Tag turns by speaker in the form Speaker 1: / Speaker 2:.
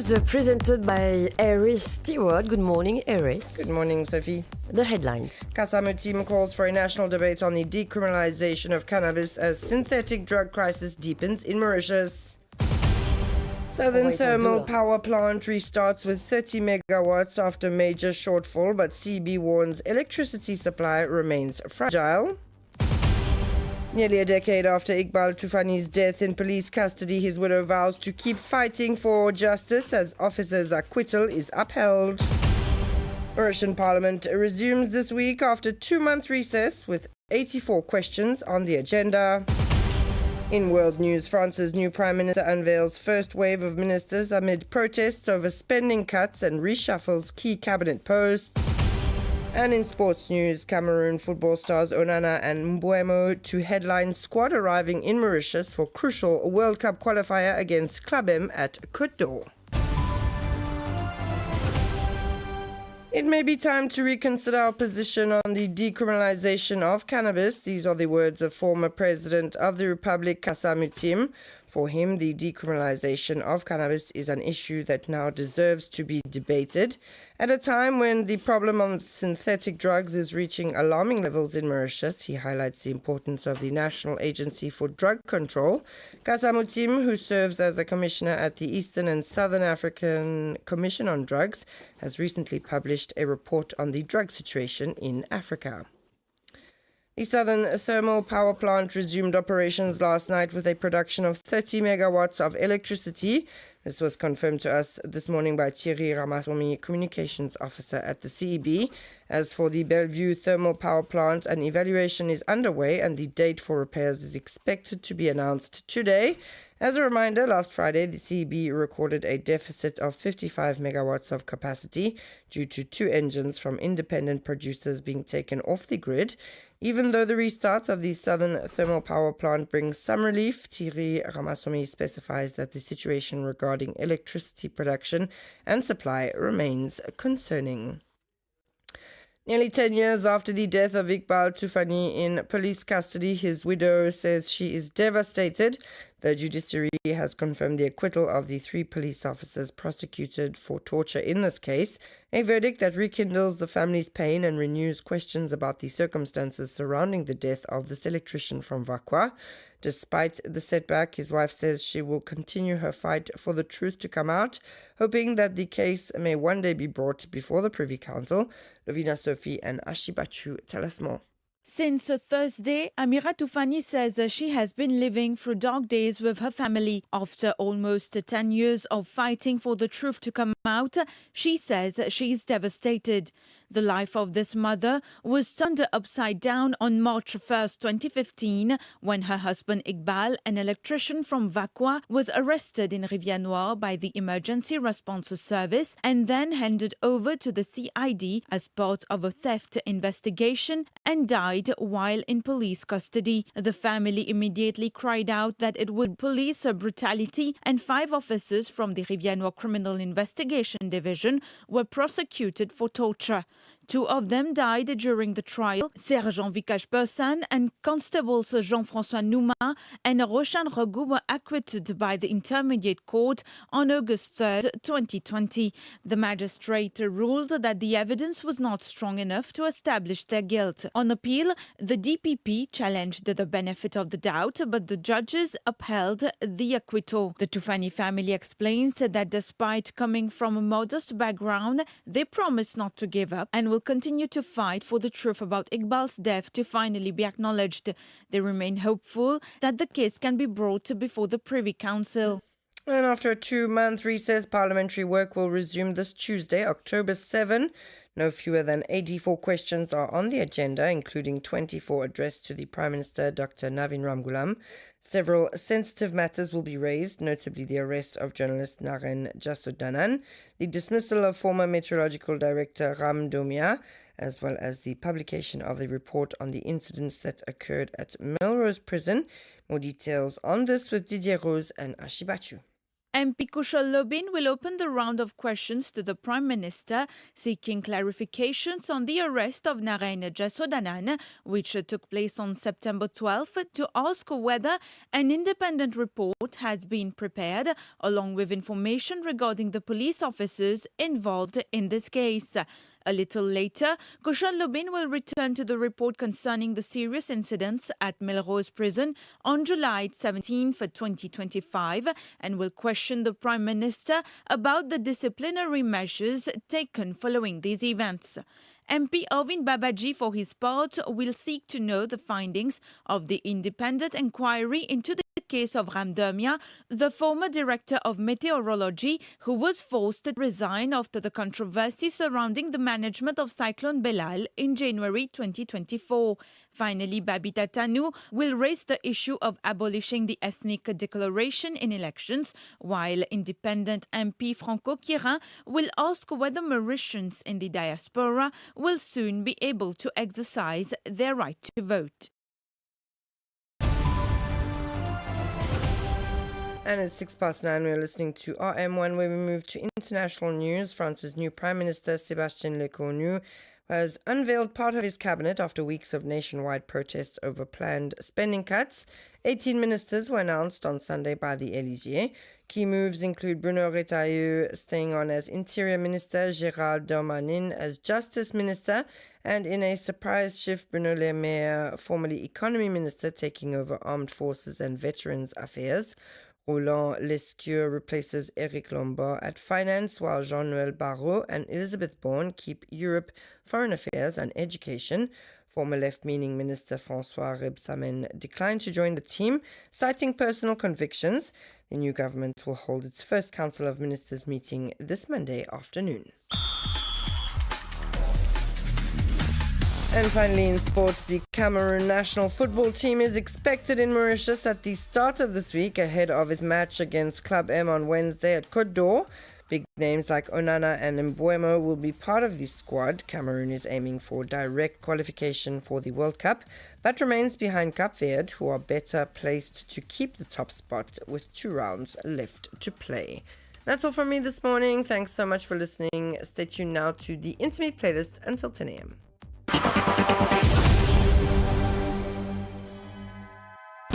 Speaker 1: news presented by Ayrece Stewart. Good morning, Ayrece.
Speaker 2: Good morning, Sophie.
Speaker 1: The headlines.
Speaker 2: Kassamu team calls for a national debate on the decriminalization of cannabis as synthetic drug crisis deepens in Mauritius. Southern Thermal Power Plant restarts with 30 megawatts after major shortfall, but CB warns electricity supply remains fragile. Nearly a decade after Iqbal Tufani's death in police custody, his widow vows to keep fighting for justice as officers' acquittal is upheld. Mauritian Parliament resumes this week after 2-month recess with 84 questions on the agenda. In world news, France's new Prime Minister unveils first wave of ministers amid protests over spending cuts and reshuffles key cabinet posts. And in sports news, Cameroon football stars Onana and Mbeumo to headline squad arriving in Mauritius for crucial World Cup qualifier against Club M at Côte d'Or. It may be time to reconsider our position on the decriminalization of cannabis. These are the words of former President of the Republic, Kassamu Tim. For him, the decriminalization of cannabis is an issue that now deserves to be debated. At a time when the problem of synthetic drugs is reaching alarming levels in Mauritius, he highlights the importance of the National Agency for Drug Control. Kassamu Tim, who serves as a commissioner at the Eastern and Southern African Commission on Drugs, has recently published a report on the drug situation in Africa. The Southern Thermal Power Plant resumed operations last night with a production of 30 megawatts of electricity. This was confirmed to us this morning by Thierry Ramaswamy, Communications Officer at the CEB. As for the Bellevue Thermal Power Plant, an evaluation is underway and the date for repairs is expected to be announced today. As a reminder, last Friday, the CEB recorded a deficit of 55 megawatts of capacity due to 2 engines from independent producers being taken off the grid. Even though the restart of the Southern Thermal Power Plant brings some relief, Thierry Ramaswamy specifies that the situation regarding electricity production and supply remains concerning. Nearly 10 years after the death of Iqbal Tufani in police custody, his widow says she is devastated. The judiciary has confirmed the acquittal of the 3 police officers prosecuted for torture in this case, a verdict that rekindles the family's pain and renews questions about the circumstances surrounding the death of this electrician from Vakwa. Despite the setback, his wife says she will continue her fight for the truth to come out, hoping that the case may one day be brought before the Privy Council. Lovina Sophie and Ashibachu tell us more.
Speaker 3: Since Thursday, Amira Tufani says she has been living through dark days with her family. After almost 10 years of fighting for the truth to come out, she says she is devastated. The life of this mother was turned upside down on March 1st, 2015, when her husband Iqbal, an electrician from Vakwa, was arrested in Rivière-Noire by the Emergency Response Service and then handed over to the CID as part of a theft investigation and died while in police custody. The family immediately cried out that it would police brutality, and 5 officers from the Rivière-Noire Criminal Investigation Division were prosecuted for torture. 2 of them died during the trial. Sergeant Vikash Persan and Constables Jean-François Nouma and Roshan Raghu were acquitted by the Intermediate Court on August 3, 2020. The magistrate ruled that the evidence was not strong enough to establish their guilt. On appeal, the DPP challenged the benefit of the doubt, but the judges upheld the acquittal. The Tufani family explains that despite coming from a modest background, they promise not to give up and will continue to fight for the truth about Iqbal's death to finally be acknowledged. They remain hopeful that the case can be brought before the Privy Council.
Speaker 2: And after a 2-month recess, parliamentary work will resume this Tuesday, October 7. No fewer than 84 questions are on the agenda, including 24 addressed to the Prime Minister, Dr. Navin Ramgoolam. Several sensitive matters will be raised, notably the arrest of journalist Naren Jasuddanan, the dismissal of former Meteorological Director Ram Domia, as well as the publication of the report on the incidents that occurred at Melrose Prison. More details on this with Didier Rose and Ashibachu.
Speaker 3: MP Kushal Lobin will open the round of questions to the Prime Minister, seeking clarifications on the arrest of Narain Jasodanan, which took place on September 12, to ask whether an independent report has been prepared, along with information regarding the police officers involved in this case. A little later, Kushal Lobin will return to the report concerning the serious incidents at Melrose Prison on July 17, 2025, and will question the Prime Minister about the disciplinary measures taken following these events. MP Arvind Babaji, for his part, will seek to know the findings of the independent inquiry into the case of Ramdamia, the former director of meteorology, who was forced to resign after the controversy surrounding the management of Cyclone Belal in January 2024. Finally, Babita Tanu will raise the issue of abolishing the ethnic declaration in elections, while independent MP Franco Quirin will ask whether Mauritians in the diaspora will soon be able to exercise their right to vote.
Speaker 2: And at 9:06, we're listening to RM1, where we move to international news. France's new Prime Minister, Sébastien Lecornu, has unveiled part of his cabinet after weeks of nationwide protest over planned spending cuts. 18 ministers were announced on Sunday by the Élysée. Key moves include Bruno Retailleau staying on as Interior Minister, Gérald Darmanin as Justice Minister, and in a surprise shift, Bruno Le Maire, formerly Economy Minister, taking over Armed Forces and Veterans Affairs. Roland Lescure replaces Éric Lombard at Finance, while Jean-Noël Barrot and Elizabeth Bourne keep Europe, Foreign Affairs and Education. Former left-leaning Minister François Rebsamen declined to join the team, citing personal convictions. The new government will hold its first Council of Ministers meeting this Monday afternoon. And finally, in sports, the Cameroon national football team is expected in Mauritius at the start of this week ahead of its match against Club M on Wednesday at Côte d'Or. Big names like Onana and Mbeumo will be part of the squad. Cameroon is aiming for direct qualification for the World Cup, but remains behind Cape Verde, who are better placed to keep the top spot with 2 rounds left to play. That's all from me this morning. Thanks so much for listening. Stay tuned now to the Intimate playlist until 10 a.m.